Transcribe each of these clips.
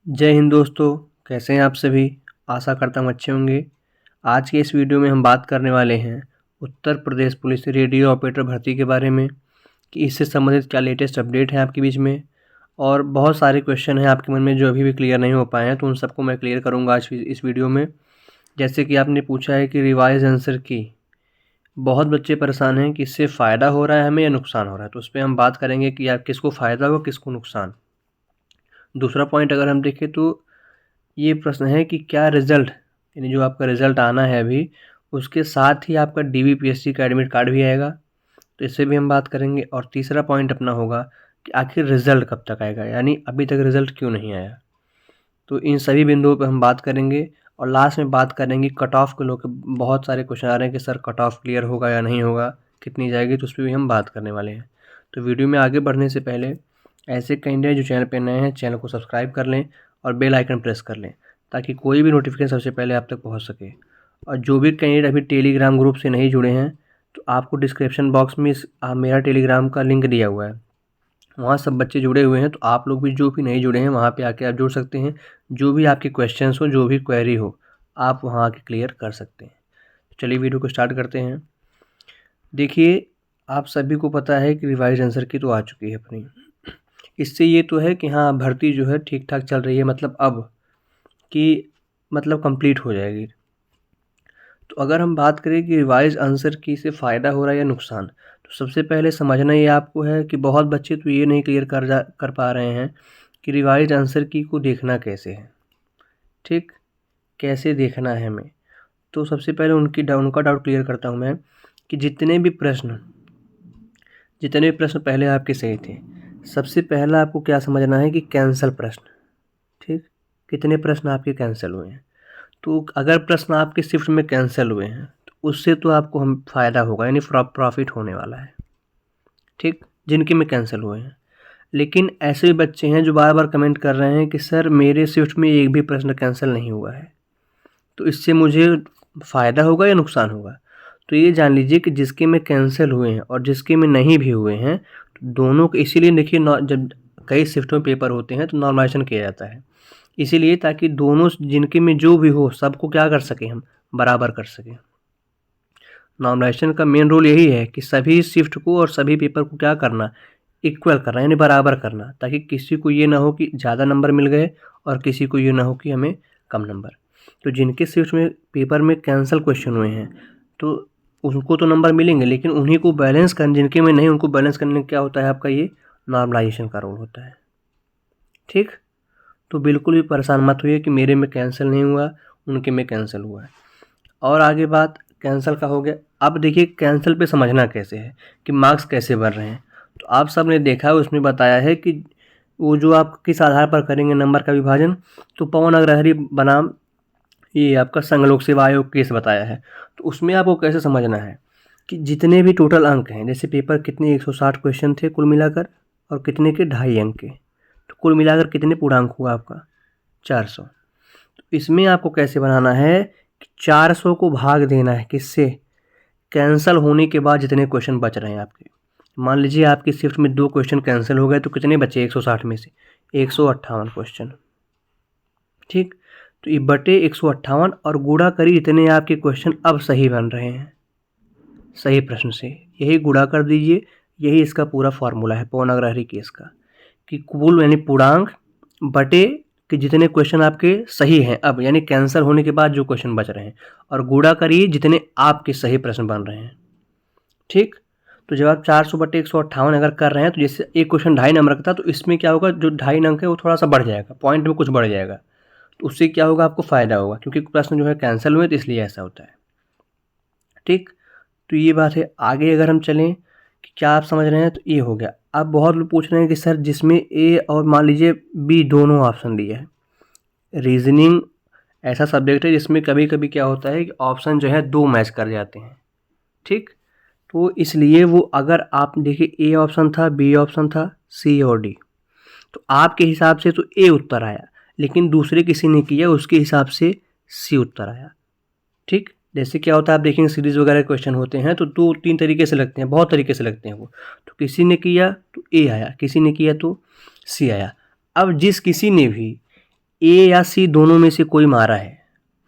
जय हिंद दोस्तों, कैसे हैं आप सभी। आशा करता हूँ अच्छे होंगे। आज के इस वीडियो में हम बात करने वाले हैं Uttar Pradesh police radio operator भर्ती के बारे में कि इससे संबंधित क्या लेटेस्ट अपडेट है आपके बीच में। और बहुत सारे क्वेश्चन हैं आपके मन में जो अभी भी क्लियर नहीं हो पाए हैं, तो उन सबको मैं क्लियर करूँगा आज इस वीडियो में। जैसे कि आपने पूछा है कि रिवाइज आंसर की, बहुत बच्चे परेशान हैं कि इससे फ़ायदा हो रहा है हमें या नुकसान हो रहा है, तो उस पर हम बात करेंगे कि आप किसको फ़ायदा हो किसको नुकसान। दूसरा पॉइंट अगर हम देखें तो ये प्रश्न है कि क्या रिज़ल्ट, यानी जो आपका रिज़ल्ट आना है अभी, उसके साथ ही आपका डीवीपीएससी का एडमिट कार्ड भी आएगा, तो इससे भी हम बात करेंगे। और तीसरा पॉइंट अपना होगा कि आखिर रिज़ल्ट कब तक आएगा, यानी अभी तक रिज़ल्ट क्यों नहीं आया। तो इन सभी बिंदुओं पे हम बात करेंगे। और लास्ट में बात करेंगे कट ऑफ को लेकर। बहुत सारे क्वेश्चन आ रहे हैं कि सर कट ऑफ क्लियर होगा या नहीं होगा, कितनी जाएगी, तो उस पर भी हम बात करने वाले हैं। तो वीडियो में आगे बढ़ने से पहले ऐसे कैंडिडेट जो चैनल पे नए हैं, चैनल को सब्सक्राइब कर लें और बेल आइकन प्रेस कर लें ताकि कोई भी नोटिफिकेशन सबसे पहले आप तक पहुंच सके। और जो भी कैंडिडेट अभी टेलीग्राम ग्रुप से नहीं जुड़े हैं, तो आपको डिस्क्रिप्शन बॉक्स में मेरा टेलीग्राम का लिंक दिया हुआ है, वहाँ सब बच्चे जुड़े हुए हैं। तो आप लोग भी जो भी नहीं जुड़े हैं वहाँ पे आके आप जुड़ सकते हैं। जो भी आपके क्वेश्चंस हो, जो भी क्वेरी हो, आप वहाँ आके क्लियर कर सकते हैं। चलिए वीडियो को स्टार्ट करते हैं। देखिए, आप सभी को पता है कि रिवाइज आंसर की तो आ चुकी है अपनी। इससे ये तो है कि हाँ, भर्ती जो है ठीक ठाक चल रही है, मतलब अब कि मतलब कंप्लीट हो जाएगी। तो अगर हम बात करें कि रिवाइज आंसर की से फ़ायदा हो रहा है या नुकसान, तो सबसे पहले समझना ये आपको है कि बहुत बच्चे तो ये नहीं क्लियर कर पा रहे हैं कि रिवाइज आंसर की को देखना कैसे है। ठीक, कैसे देखना है हमें। तो सबसे पहले उनका डाउट क्लियर करता हूँ मैं कि जितने भी प्रश्न पहले आपके सही थे, सबसे पहला आपको क्या समझना है कि कैंसल प्रश्न। ठीक, कितने प्रश्न आपके कैंसिल हुए हैं। तो अगर प्रश्न आपके शिफ्ट में कैंसिल हुए हैं तो उससे तो आपको हम फ़ायदा होगा, यानी प्रॉफिट होने वाला है। ठीक, जिनके में कैंसिल हुए हैं। लेकिन ऐसे भी बच्चे हैं जो बार बार कमेंट कर रहे हैं कि सर मेरे शिफ्ट में एक भी प्रश्न कैंसिल नहीं हुआ है, तो इससे मुझे फ़ायदा होगा या नुकसान होगा। तो ये जान लीजिए कि जिसके में कैंसिल हुए हैं और जिसके में नहीं भी हुए हैं, तो दोनों को इसीलिए देखिए, जब कई शिफ्टों में पेपर होते हैं तो नॉर्मलाइजेशन किया जाता है, इसीलिए ताकि दोनों जिनके में जो भी हो सबको क्या कर सकें, हम बराबर कर सकें। नॉर्मलाइजेशन का मेन रोल यही है कि सभी शिफ्ट को और सभी पेपर को क्या करना, इक्वल करना, यानी बराबर करना, ताकि किसी को ये ना हो कि ज़्यादा नंबर मिल गए और किसी को ये ना हो कि हमें कम नंबर। तो जिनके शिफ्ट में पेपर में कैंसिल क्वेश्चन हुए हैं तो उनको तो नंबर मिलेंगे, लेकिन उन्हीं को बैलेंस करने, जिनके में नहीं उनको बैलेंस करने क्या होता है, आपका ये नॉर्मलाइजेशन का रोल होता है। ठीक, तो बिल्कुल भी परेशान मत होइए कि मेरे में कैंसिल नहीं हुआ, उनके में कैंसिल हुआ है। और आगे बात कैंसिल का हो गया। अब देखिए कैंसिल पे समझना कैसे है कि मार्क्स कैसे बढ़ रहे हैं। तो आप सब ने देखा है, उसमें बताया है कि वो जो आप किस आधार पर करेंगे नंबर का विभाजन, तो पवन अग्रहरि बनाम ये आपका संघ लोक सेवा आयोग केस बताया है। तो उसमें आपको कैसे समझना है कि जितने भी टोटल अंक हैं, जैसे पेपर कितने 160 क्वेश्चन थे कुल मिलाकर, और कितने के 2.5 अंक के, तो कुल मिलाकर कितने पूर्णांक हुआ आपका 400। तो इसमें आपको कैसे बनाना है कि 400 को भाग देना है किससे, कैंसिल होने के बाद जितने क्वेश्चन बच रहे हैं आपके। मान लीजिए आपकी शिफ्ट में 2 क्वेश्चन कैंसिल हो गए, तो कितने बचे 160 में से 158 क्वेश्चन। ठीक, तो ये बटे 158 और गुणा करिए जितने आपके क्वेश्चन अब सही बन रहे हैं सही प्रश्न से, यही गुणा कर दीजिए। यही इसका पूरा फॉर्मूला है पवन अग्रहरि केस का, कि कुल यानी पूर्णांक बटे कि जितने क्वेश्चन आपके सही हैं अब, यानी कैंसिल होने के बाद जो क्वेश्चन बच रहे हैं, और गुणा करिए जितने आपके सही प्रश्न बन रहे हैं। ठीक, तो जब आप 400 बटे 158 अगर कर रहे हैं, तो जैसे एक क्वेश्चन 2.5 नंबर का था, तो इसमें क्या होगा, जो 2.5 अंक है वो थोड़ा सा बढ़ जाएगा, पॉइंट में कुछ बढ़ जाएगा, तो उससे क्या होगा, आपको फ़ायदा होगा, क्योंकि प्रश्न जो है कैंसिल हुए, तो इसलिए ऐसा होता है। ठीक, तो ये बात है। आगे अगर हम चलें कि क्या आप समझ रहे हैं, तो ये हो गया। अब बहुत लोग पूछ रहे हैं कि सर जिसमें ए और मान लीजिए बी दोनों ऑप्शन दिए हैं, रीजनिंग ऐसा सब्जेक्ट है जिसमें कभी कभी क्या होता है कि ऑप्शन जो है 2 मैच कर जाते हैं। ठीक, तो इसलिए वो अगर आप देखिए ए ऑप्शन था, बी ऑप्शन था, सी और डी, तो आपके हिसाब से तो ए उत्तर आया, लेकिन दूसरे किसी ने किया उसके हिसाब से सी उत्तर आया। ठीक, जैसे क्या होता है, आप देखेंगे सीरीज़ वगैरह क्वेश्चन होते हैं तो 2-3 तरीके से लगते हैं, बहुत तरीके से लगते हैं वो। तो किसी ने किया तो ए आया, किसी ने किया तो सी आया। अब जिस किसी ने भी ए या सी दोनों में से कोई मारा है,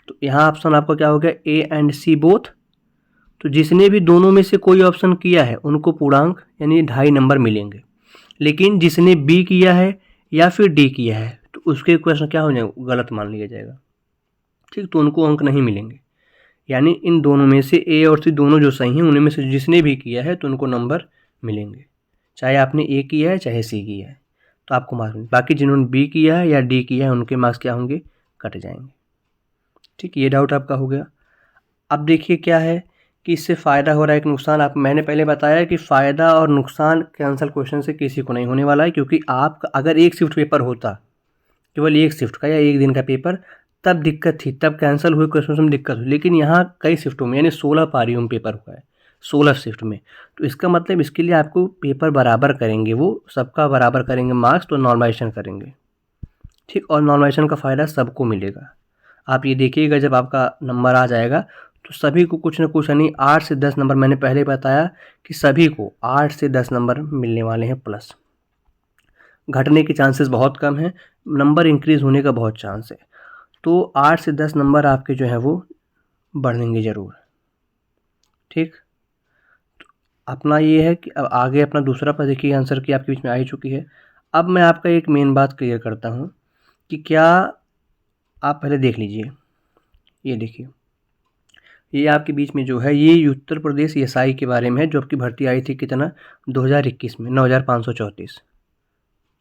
तो यहाँ ऑप्शन आपका क्या हो गया, ए एंड सी बोथ। तो जिसने भी दोनों में से कोई ऑप्शन किया है उनको पूर्णांक यानी 2.5 नंबर मिलेंगे। लेकिन जिसने बी किया है या फिर डी किया है तो उसके क्वेश्चन क्या हो जाएगा, गलत मान लिया जाएगा। ठीक, तो उनको अंक नहीं मिलेंगे। यानी इन दोनों में से ए और सी दोनों जो सही हैं उनमें में से जिसने भी किया है तो उनको नंबर मिलेंगे, चाहे आपने ए किया है चाहे सी किया है, तो आपको मार्क्स मिलेंगे। बाकी जिन्होंने बी किया है या डी किया है उनके मार्क्स क्या होंगे, कट जाएंगे। ठीक, ये डाउट आपका हो गया। अब देखिए क्या है कि इससे फ़ायदा हो रहा है कि नुकसान। आप मैंने पहले बताया कि फ़ायदा और नुकसान कैंसल क्वेश्चन से किसी को नहीं होने वाला है, क्योंकि आप अगर एक शिफ्ट पेपर होता, केवल एक शिफ्ट का या एक दिन का पेपर, तब दिक्कत थी, तब कैंसिल हुए क्वेश्चन में दिक्कत हुई। लेकिन यहाँ कई शिफ्टों में यानी 16 पारियों में पेपर हुआ है, 16 शिफ्ट में, तो इसका मतलब इसके लिए आपको पेपर बराबर करेंगे, वो सबका बराबर करेंगे मार्क्स, तो नॉर्मलाइजेशन करेंगे। ठीक, और नॉर्मलाइजेशन का फ़ायदा सबको मिलेगा। आप ये देखिएगा जब आपका नंबर आ जाएगा तो सभी को कुछ ना कुछ यानी 8 से 10 नंबर, मैंने पहले बताया कि सभी को 8 से 10 नंबर मिलने वाले हैं प्लस। घटने के चांसेस बहुत कम हैं, नंबर इंक्रीज़ होने का बहुत चांस है। तो 8 से 10 नंबर आपके जो हैं वो बढ़ेंगे ज़रूर। ठीक, तो अपना ये है कि अब आगे अपना दूसरा पर देखिए आंसर की आपके बीच में आ ही चुकी है। अब मैं आपका एक मेन बात क्लियर करता हूँ कि क्या, आप पहले देख लीजिए, ये देखिए, ये आपके बीच में जो है ये उत्तर प्रदेश एसआई के बारे में है, जो आपकी भर्ती आई थी कितना, 2021 में 9534।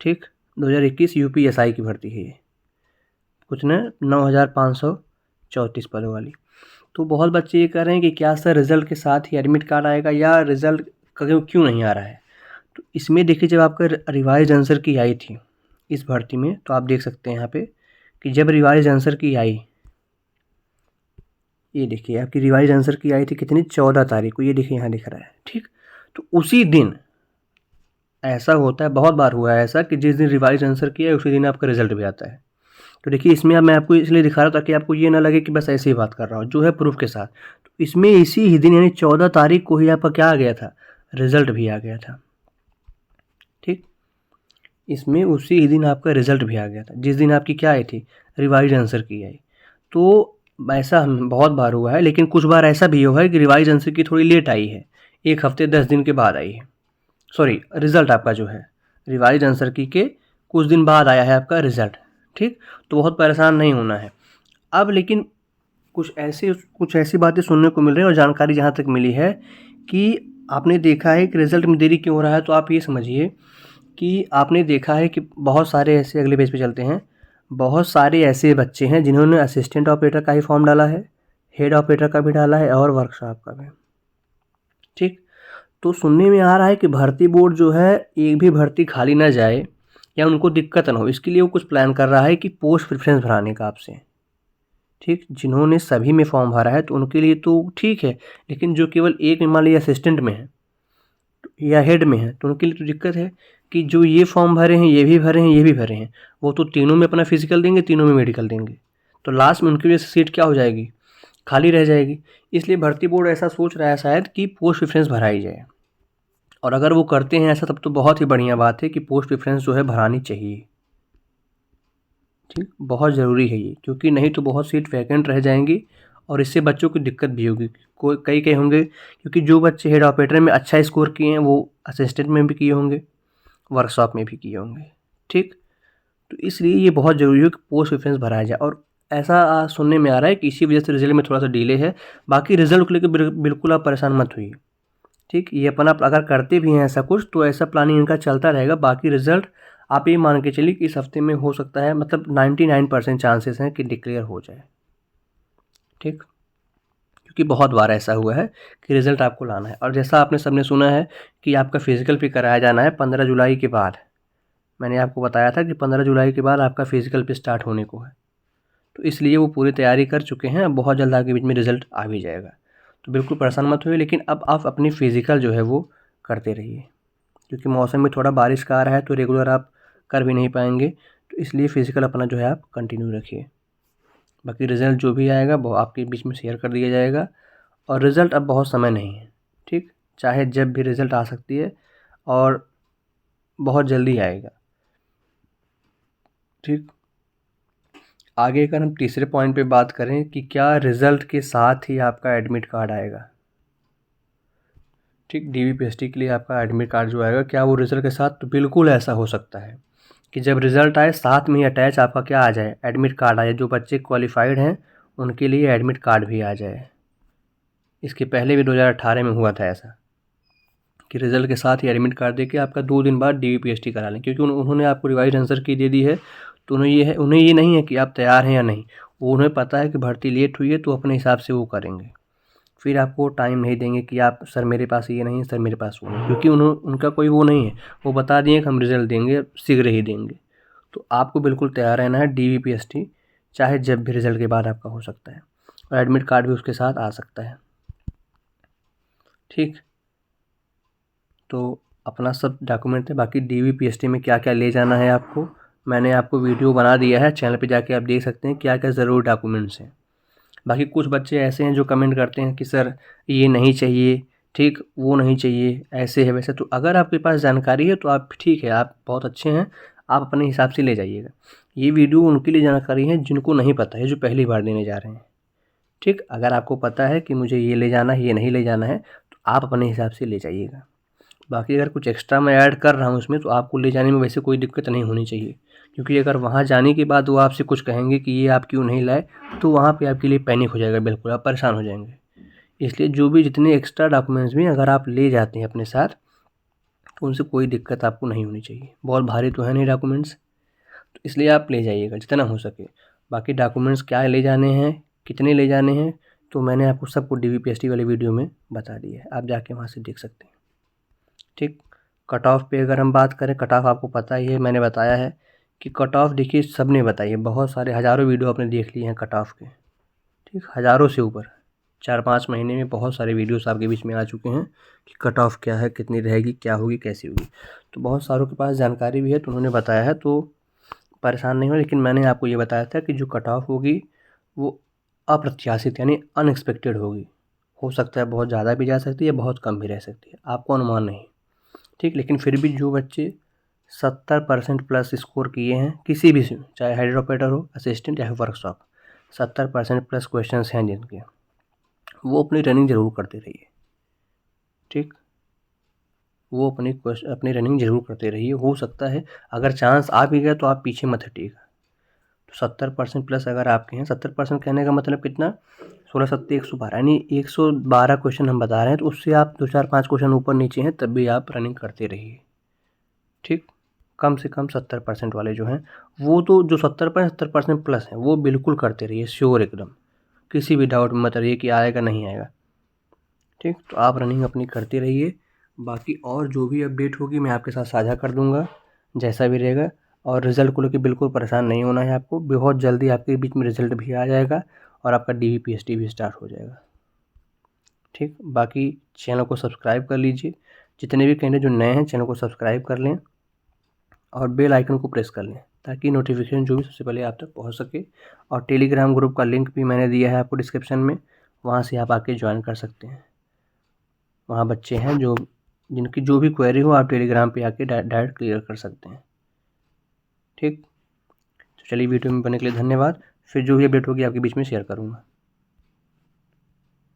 ठीक, 2021 यूपी एसआई की भर्ती है ये, कुछ ना 9534 पदों वाली। तो बहुत बच्चे ये कह रहे हैं कि क्या सर रिज़ल्ट के साथ ही एडमिट कार्ड आएगा या रिज़ल्ट क्यों नहीं आ रहा है। तो इसमें देखिए जब आपका रिवाइज आंसर की आई थी इस भर्ती में, तो आप देख सकते हैं यहाँ पे कि जब रिवाइज आंसर की आई, ये देखिए आपकी रिवाइज आंसर की आई थी कितनी, 14 तारीख को, ये देखिए यहाँ दिख रहा है। ठीक, तो उसी दिन ऐसा होता है, बहुत बार हुआ है ऐसा कि जिस दिन रिवाइज आंसर किया है उसी दिन आपका रिजल्ट भी आता है। तो देखिए इसमें अब मैं आपको इसलिए दिखा रहा था ताकि आपको ये ना लगे कि बस ऐसे ही बात कर रहा हूँ, जो है प्रूफ के साथ। तो इसमें इसी ही दिन यानी 14 तारीख को ही आपका क्या आ गया था, रिजल्ट भी आ गया था। ठीक, इसमें उसी ही दिन आपका रिजल्ट भी आ गया था जिस दिन आपकी क्या आई थी, रिवाइज आंसर की आई। तो ऐसा बहुत बार हुआ है, लेकिन कुछ बार ऐसा भी हुआ है कि रिवाइज आंसर की थोड़ी लेट आई है, 1 हफ्ते 10 दिन के बाद आई है। सॉरी, रिज़ल्ट आपका जो है रिवाइज आंसर की के कुछ दिन बाद आया है आपका रिज़ल्ट। ठीक, तो बहुत परेशान नहीं होना है। अब लेकिन कुछ ऐसी बातें सुनने को मिल रही है और जानकारी जहाँ तक मिली है कि आपने देखा है कि रिज़ल्ट में देरी क्यों हो रहा है, तो आप ये समझिए कि आपने देखा है कि बहुत सारे ऐसे, अगले पेज पे चलते हैं, बहुत सारे ऐसे बच्चे हैं जिन्होंने असिस्टेंट ऑपरेटर का ही फॉर्म डाला है, हेड ऑपरेटर का भी डाला है और वर्कशॉप का भी। ठीक, तो सुनने में आ रहा है कि भर्ती बोर्ड जो है एक भी भर्ती खाली ना जाए या उनको दिक्कत ना हो, इसके लिए वो कुछ प्लान कर रहा है कि पोस्ट प्रेफरेंस भराने का आपसे। ठीक, जिन्होंने सभी में फॉर्म भरा है तो उनके लिए तो ठीक है, लेकिन जो केवल एक में मान लीजिए असिस्टेंट में है या हेड में है तो उनके लिए तो दिक्कत है कि जो ये फॉर्म भरे हैं, ये भी भरे हैं, ये भी भरे हैं, वो तो तीनों में अपना फिजिकल देंगे, तीनों में मेडिकल देंगे, तो लास्ट में उनकी वजह से सीट क्या हो जाएगी, खाली रह जाएगी। इसलिए भर्ती बोर्ड ऐसा सोच रहा है शायद कि पोस्ट प्रेफरेंस भराई जाए, और अगर वो करते हैं ऐसा तब तो बहुत ही बढ़िया बात है कि पोस्ट प्रेफरेंस जो है भरानी चाहिए। ठीक, बहुत ज़रूरी है ये, क्योंकि नहीं तो बहुत सीट वैकेंट रह जाएंगी और इससे बच्चों की दिक्कत भी होगी। कई होंगे, क्योंकि जो बच्चे हेड ऑपरेटर में अच्छा स्कोर किए हैं वो असिस्टेंट में भी किए होंगे, वर्कशॉप में भी किए होंगे। ठीक, तो इसलिए ये बहुत ज़रूरी है कि पोस्ट प्रेफरेंस भराया जाए, और ऐसा सुनने में आ रहा है कि इसी वजह से रिजल्ट में थोड़ा सा डिले है। बाकी रिजल्ट को लेकर बिल्कुल आप परेशान मत होइए। ठीक, ये अपना अगर करते भी हैं ऐसा कुछ तो ऐसा प्लानिंग इनका चलता रहेगा। बाकी रिजल्ट आप ये मान के चलिए कि इस हफ्ते में हो सकता है, मतलब 99% चांसेस हैं कि डिक्लेयर हो जाए। ठीक, क्योंकि बहुत बार ऐसा हुआ है कि रिज़ल्ट आपको लाना है, और जैसा आपने सबने सुना है कि आपका फिज़िकल भी कराया जाना है 15 जुलाई के बाद। मैंने आपको बताया था कि 15 जुलाई के बाद आपका फिज़िकल भी स्टार्ट होने को है, तो इसलिए वो पूरी तैयारी कर चुके हैं। अब बहुत जल्द आगे बीच में रिज़ल्ट आ भी जाएगा, तो बिल्कुल परेशान मत होइए। लेकिन अब आप अपनी फ़िज़िकल जो है वो करते रहिए, क्योंकि मौसम में थोड़ा बारिश का आ रहा है तो रेगुलर आप कर भी नहीं पाएंगे, तो इसलिए फ़िज़िकल अपना जो है आप कंटिन्यू रखिए। बाकी रिज़ल्ट जो भी आएगा वो आपके बीच में शेयर कर दिया जाएगा, और रिज़ल्ट अब बहुत समय नहीं है। ठीक, चाहे जब भी रिज़ल्ट आ सकती है और बहुत जल्दी आएगा। ठीक, आगे अगर हम तीसरे पॉइंट पे बात करें कि क्या रिज़ल्ट के साथ ही आपका एडमिट कार्ड आएगा, ठीक, DVPST के लिए आपका एडमिट कार्ड जो आएगा क्या वो रिज़ल्ट के साथ, तो बिल्कुल ऐसा हो सकता है कि जब रिज़ल्ट आए साथ में ही अटैच आपका क्या आ जाए, एडमिट कार्ड आ जाए। जो बच्चे क्वालिफाइड हैं उनके लिए एडमिट कार्ड भी आ जाए। इसके पहले भी 2018 में हुआ था ऐसा कि रिज़ल्ट के साथ ही एडमिट कार्ड देके आपका 2 दिन बाद DVPST करा लें, क्योंकि उन्होंने आपको रिवाइज आंसर की दे दी है, तो उन्हें ये नहीं है कि आप तैयार हैं या नहीं। उन्हें पता है कि भर्ती लेट हुई है, तो अपने हिसाब से वो करेंगे। फिर आपको टाइम नहीं देंगे कि आप सर मेरे पास ये नहीं है, सर मेरे पास वो नहीं, क्योंकि उनका कोई वो नहीं है। वो बता दिए कि हम रिज़ल्ट देंगे, शीघ्र ही देंगे। तो आपको बिल्कुल तैयार रहना है। DVPST चाहे जब भी रिज़ल्ट के बाद आपका हो सकता है, और एडमिट कार्ड भी उसके साथ आ सकता है, ठीक। तो अपना सब डॉक्यूमेंट है। बाकी DVPST में क्या क्या ले जाना है आपको, मैंने आपको वीडियो बना दिया है, चैनल पे जाके आप देख सकते हैं क्या क्या ज़रूरी डॉक्यूमेंट्स हैं। बाकी कुछ बच्चे ऐसे हैं जो कमेंट करते हैं कि सर ये नहीं चाहिए, ठीक, वो नहीं चाहिए, ऐसे है वैसे। तो अगर आपके पास जानकारी है तो आप ठीक है, आप बहुत अच्छे हैं, आप अपने हिसाब से ले जाइएगा। ये वीडियो उनके लिए जानकारी है जिनको नहीं पता है, जो पहली बार देने जा रहे हैं, ठीक। अगर आपको पता है कि मुझे ये ले जाना है, ये नहीं ले जाना है, तो आप अपने हिसाब से ले जाइएगा। बाकी अगर कुछ एक्स्ट्रा मैं ऐड कर रहा हूँ इसमें, तो आपको ले जाने में वैसे कोई दिक्कत नहीं होनी चाहिए, क्योंकि अगर वहाँ जाने के बाद वो आपसे कुछ कहेंगे कि ये आप क्यों नहीं लाए, तो वहाँ पे आपके लिए पैनिक हो जाएगा, बिल्कुल आप परेशान हो जाएंगे। इसलिए जो भी जितने एक्स्ट्रा डॉक्यूमेंट्स भी अगर आप ले जाते हैं अपने साथ, तो उनसे कोई दिक्कत आपको नहीं होनी चाहिए। बहुत भारी तो है नहीं डॉक्यूमेंट्स, तो इसलिए आप ले जाइएगा जितना हो सके। बाकी डॉक्यूमेंट्स क्या ले जाने हैं, कितने ले जाने हैं, तो मैंने आपको सबको DVPST वाले वीडियो में बता दिया है, आप जाके वहाँ से देख सकते हैं, ठीक। कट ऑफ पे अगर हम बात करें, कट ऑफ आपको पता ही है, मैंने बताया है कि कट ऑफ देखिए सब ने बताई है, बहुत सारे हज़ारों वीडियो आपने देख लिए हैं कट ऑफ के, ठीक, हज़ारों से ऊपर। 4-5 महीने में बहुत सारे वीडियोस आपके बीच में आ चुके हैं कि कट ऑफ क्या है, कितनी रहेगी, क्या होगी, कैसी होगी। तो बहुत सारों के पास जानकारी भी है, तो उन्होंने बताया है, तो परेशान नहीं हो। लेकिन मैंने आपको ये बताया था कि जो कट ऑफ होगी वो अप्रत्याशित यानी अनएक्सपेक्टेड होगी। हो सकता है बहुत ज़्यादा भी जा सकती है, बहुत कम भी रह सकती है, आपको अनुमान नहीं, ठीक। लेकिन फिर भी जो बच्चे 70% प्लस स्कोर किए हैं किसी भी, चाहे हेड ऑपरेटर हो, असिस्टेंट या वर्कशॉप, 70% प्लस क्वेश्चंस हैं जिनके, वो अपनी रनिंग ज़रूर करते रहिए, ठीक। वो अपनी रनिंग ज़रूर करते रहिए। हो सकता है अगर चांस आ भी गया तो आप पीछे मत हटिएगा। तो 70% प्लस अगर आपके हैं, 70% कहने का मतलब कितना, 16 सत्ते 112, यानी 112 क्वेश्चन हम बता रहे हैं, तो उससे आप 2-4-5 क्वेश्चन ऊपर नीचे हैं तब भी आप रनिंग करते रहिए, ठीक। कम से कम 70% वाले जो हैं, वो तो जो 70% प्लस हैं वो बिल्कुल करते रहिए, श्योर एकदम, किसी भी डाउट में मत रहिए कि आएगा नहीं आएगा, ठीक। तो आप रनिंग अपनी करते रहिए। बाकी और जो भी अपडेट होगी मैं आपके साथ साझा कर दूंगा, जैसा भी रहेगा। और रिज़ल्ट को लेकर बिल्कुल परेशान नहीं होना है आपको, बहुत जल्दी आपके बीच में रिज़ल्ट भी आ जाएगा और आपका DVPST भी स्टार्ट हो जाएगा, ठीक। बाकी चैनल को सब्सक्राइब कर लीजिए, जितने भी कैंडिडेट जो नए हैं चैनल को सब्सक्राइब कर लें और बेल आइकन को प्रेस कर लें, ताकि नोटिफिकेशन जो भी सबसे पहले आप तक पहुंच सके। और टेलीग्राम ग्रुप का लिंक भी मैंने दिया है आपको डिस्क्रिप्शन में, वहां से आप आके ज्वाइन कर सकते हैं। वहाँ बच्चे हैं जिनकी जो भी क्वेरी हो आप टेलीग्राम पे आके डायरेक्ट क्लियर कर सकते हैं, ठीक। तो चलिए, वीडियो में बनने के लिए धन्यवाद। फिर जो भी अपडेट होगी आपके बीच में शेयर करूँगा।